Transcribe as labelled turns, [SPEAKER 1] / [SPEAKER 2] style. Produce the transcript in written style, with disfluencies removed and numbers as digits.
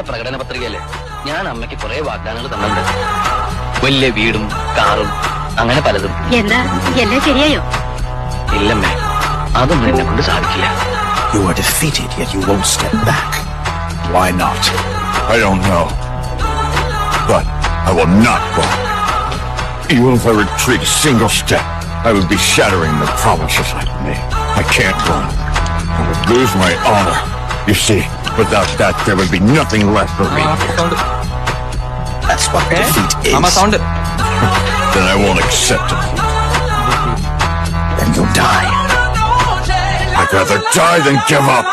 [SPEAKER 1] പ്രകടന പത്രികയല്ലേ, ഞാൻ അമ്മയ്ക്ക് കുറെ വാഗ്ദാനങ്ങൾ തന്നിട്ടുണ്ട്. വലിയ വീടും കാറും അങ്ങനെ പലതും.
[SPEAKER 2] എന്താ എല്ലാം ശരിയായോ?
[SPEAKER 1] ഇല്ലമ്മേ, അതൊന്നും എന്നെ കൊണ്ട് സാധിക്കില്ല.
[SPEAKER 3] You are defeated, yet you won't step back. Why not? I don't know. But I will not go. Even if I retreat a single step, I would be shattering the promises I've made. I can't run. I would lose my honor. You see, without that, there would be nothing left for me. That's what defeat is. Then I won't accept it. Then you'll die. I'd rather die than give up.